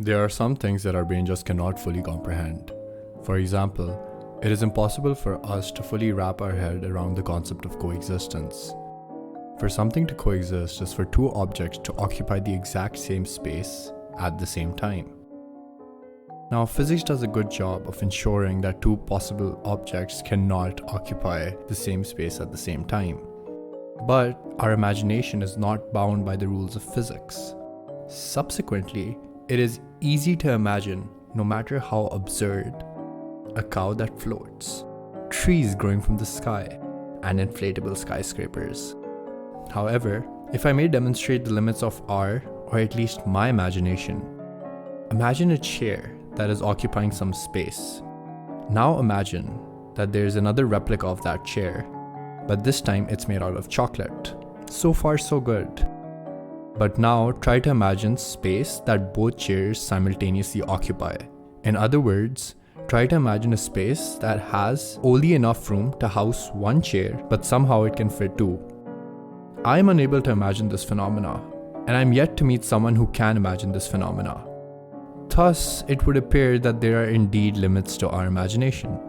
There are some things that our brain just cannot fully comprehend. For example, it is impossible for us to fully wrap our head around the concept of coexistence. For something to coexist is for two objects to occupy the exact same space at the same time. Now, physics does a good job of ensuring that two possible objects cannot occupy the same space at the same time. But our imagination is not bound by the rules of physics. Subsequently, it is easy to imagine, no matter how absurd, a cow that floats, trees growing from the sky, and inflatable skyscrapers. However, if I may demonstrate the limits of our, or at least my imagination, imagine a chair that is occupying some space. Now imagine that there is another replica of that chair, but this time it's made out of chocolate. So far so good. But now try to imagine space that both chairs simultaneously occupy. In other words, try to imagine a space that has only enough room to house one chair, but somehow it can fit two. I am unable to imagine this phenomena, and I am yet to meet someone who can imagine this phenomena. Thus, it would appear that there are indeed limits to our imagination.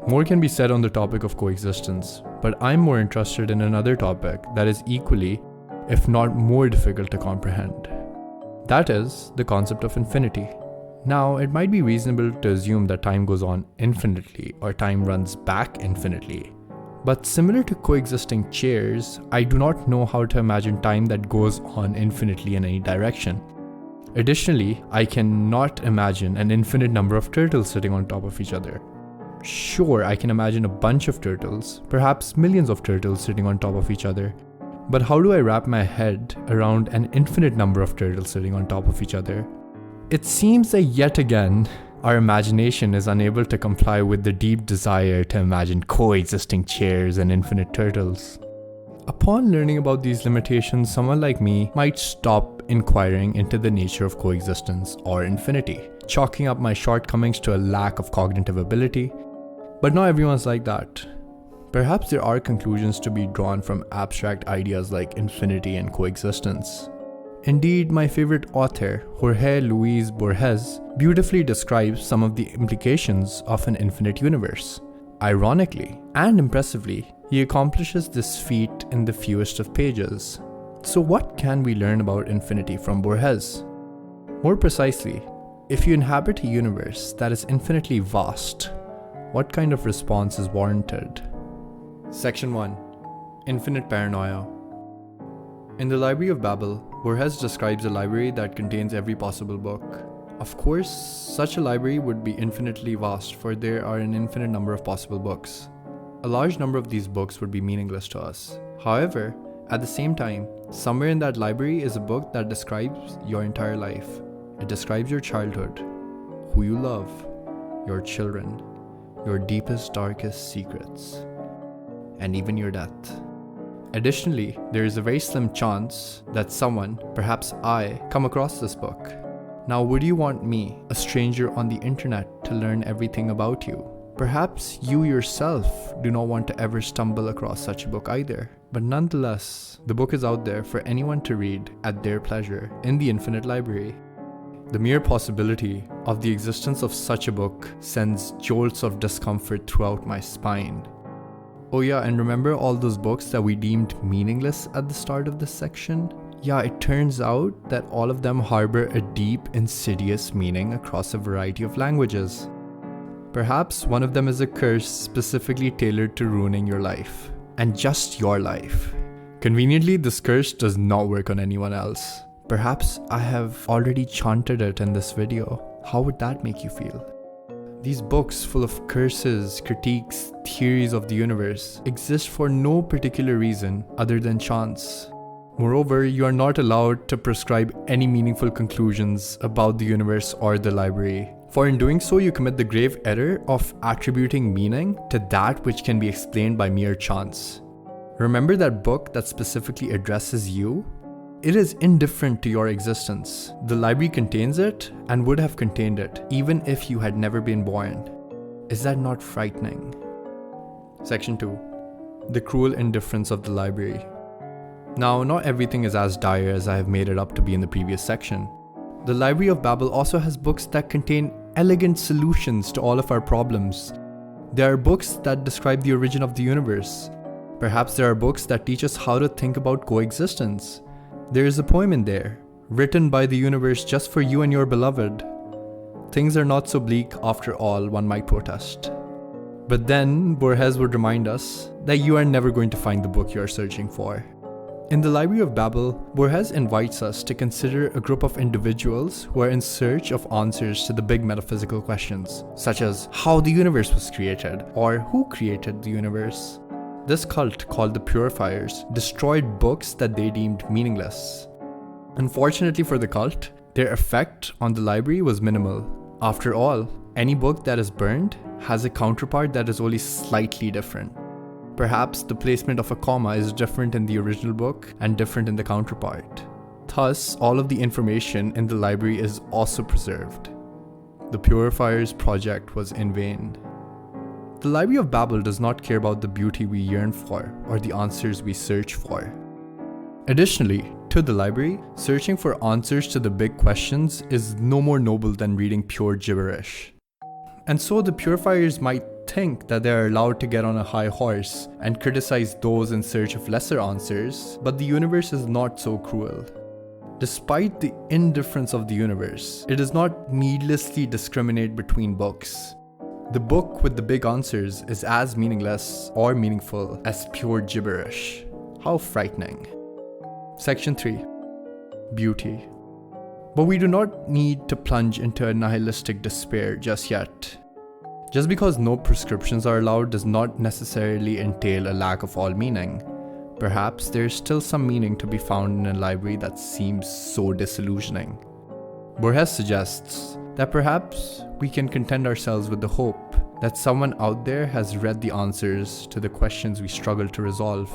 More can be said on the topic of coexistence, but I'm more interested in another topic that is equally, if not more difficult to comprehend. That is the concept of infinity. Now, it might be reasonable to assume that time goes on infinitely or time runs back infinitely. But similar to coexisting chairs, I do not know how to imagine time that goes on infinitely in any direction. Additionally, I cannot imagine an infinite number of turtles sitting on top of each other. Sure, I can imagine a bunch of turtles, perhaps millions of turtles sitting on top of each other. But how do I wrap my head around an infinite number of turtles sitting on top of each other? It seems that yet again, our imagination is unable to comply with the deep desire to imagine coexisting chairs and infinite turtles. Upon learning about these limitations, someone like me might stop inquiring into the nature of coexistence or infinity, chalking up my shortcomings to a lack of cognitive ability. But not everyone's like that. Perhaps there are conclusions to be drawn from abstract ideas like infinity and coexistence. Indeed, my favorite author, Jorge Luis Borges, beautifully describes some of the implications of an infinite universe. Ironically and impressively, he accomplishes this feat in the fewest of pages. So what can we learn about infinity from Borges? More precisely, if you inhabit a universe that is infinitely vast, what kind of response is warranted? Section 1. Infinite Paranoia. In the Library of Babel, Borges describes a library that contains every possible book. Of course, such a library would be infinitely vast, for there are an infinite number of possible books. A large number of these books would be meaningless to us. However, at the same time, somewhere in that library is a book that describes your entire life. It describes your childhood, who you love, your children, your deepest, darkest secrets, and even your death. Additionally, there is a very slim chance that someone, perhaps I, come across this book. Now, would you want me, a stranger on the internet, to learn everything about you? Perhaps you yourself do not want to ever stumble across such a book either. But nonetheless, the book is out there for anyone to read at their pleasure in the infinite library. The mere possibility of the existence of such a book sends jolts of discomfort throughout my spine. Oh yeah, and remember all those books that we deemed meaningless at the start of this section? Yeah, it turns out that all of them harbor a deep, insidious meaning across a variety of languages. Perhaps one of them is a curse specifically tailored to ruining your life. And just your life. Conveniently, this curse does not work on anyone else. Perhaps I have already chanted it in this video. How would that make you feel? These books full of curses, critiques, theories of the universe exist for no particular reason other than chance. Moreover, you are not allowed to prescribe any meaningful conclusions about the universe or the library. For in doing so, you commit the grave error of attributing meaning to that which can be explained by mere chance. Remember that book that specifically addresses you? It is indifferent to your existence. The library contains it and would have contained it even if you had never been born. Is that not frightening? Section 2. The cruel indifference of the library. Now, not everything is as dire as I have made it up to be in the previous section. The Library of Babel also has books that contain elegant solutions to all of our problems. There are books that describe the origin of the universe. Perhaps there are books that teach us how to think about coexistence. There is a poem in there, written by the universe just for you and your beloved. Things are not so bleak after all, one might protest. But then, Borges would remind us that you are never going to find the book you are searching for. In the Library of Babel, Borges invites us to consider a group of individuals who are in search of answers to the big metaphysical questions, such as how the universe was created, or who created the universe. This cult, called the Purifiers, destroyed books that they deemed meaningless. Unfortunately for the cult, their effect on the library was minimal. After all, any book that is burned has a counterpart that is only slightly different. Perhaps the placement of a comma is different in the original book and different in the counterpart. Thus, all of the information in the library is also preserved. The Purifiers project was in vain. The Library of Babel does not care about the beauty we yearn for or the answers we search for. Additionally, to the library, searching for answers to the big questions is no more noble than reading pure gibberish. And so the Purifiers might think that they are allowed to get on a high horse and criticize those in search of lesser answers, but the universe is not so cruel. Despite the indifference of the universe, it does not needlessly discriminate between books. The book with the big answers is as meaningless or meaningful as pure gibberish. How frightening. Section 3. Beauty. But we do not need to plunge into a nihilistic despair just yet. Just because no prescriptions are allowed does not necessarily entail a lack of all meaning. Perhaps there is still some meaning to be found in a library that seems so disillusioning. Borges suggests that perhaps we can content ourselves with the hope that someone out there has read the answers to the questions we struggle to resolve.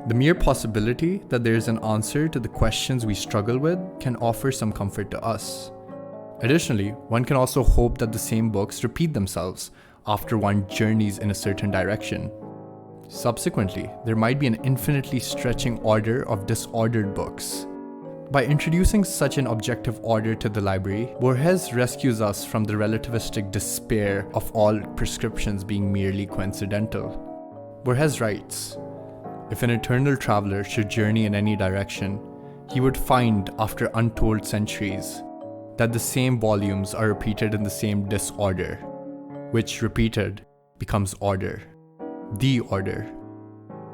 The mere possibility that there is an answer to the questions we struggle with can offer some comfort to us. Additionally, one can also hope that the same books repeat themselves after one journeys in a certain direction. Subsequently, there might be an infinitely stretching order of disordered books. By introducing such an objective order to the library, Borges rescues us from the relativistic despair of all prescriptions being merely coincidental. Borges writes, "If an eternal traveler should journey in any direction, he would find, after untold centuries, that the same volumes are repeated in the same disorder, which repeated becomes order. The order.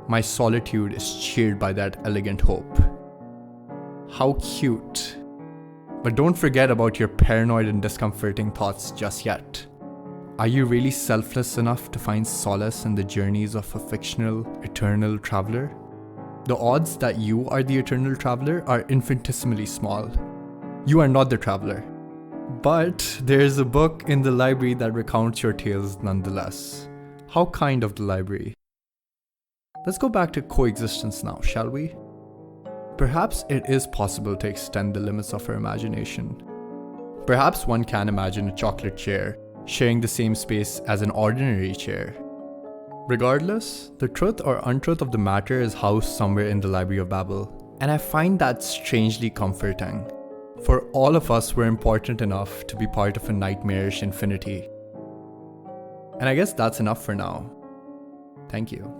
My solitude is cheered by that elegant hope." How cute. But don't forget about your paranoid and discomforting thoughts just yet. Are you really selfless enough to find solace in the journeys of a fictional, eternal traveler? The odds that you are the eternal traveler are infinitesimally small. You are not the traveler. But there is a book in the library that recounts your tales nonetheless. How kind of the library. Let's go back to coexistence now, shall we? Perhaps it is possible to extend the limits of our imagination. Perhaps one can imagine a chocolate chair sharing the same space as an ordinary chair. Regardless, the truth or untruth of the matter is housed somewhere in the Library of Babel, and I find that strangely comforting. For all of us were important enough to be part of a nightmarish infinity. And I guess that's enough for now. Thank you.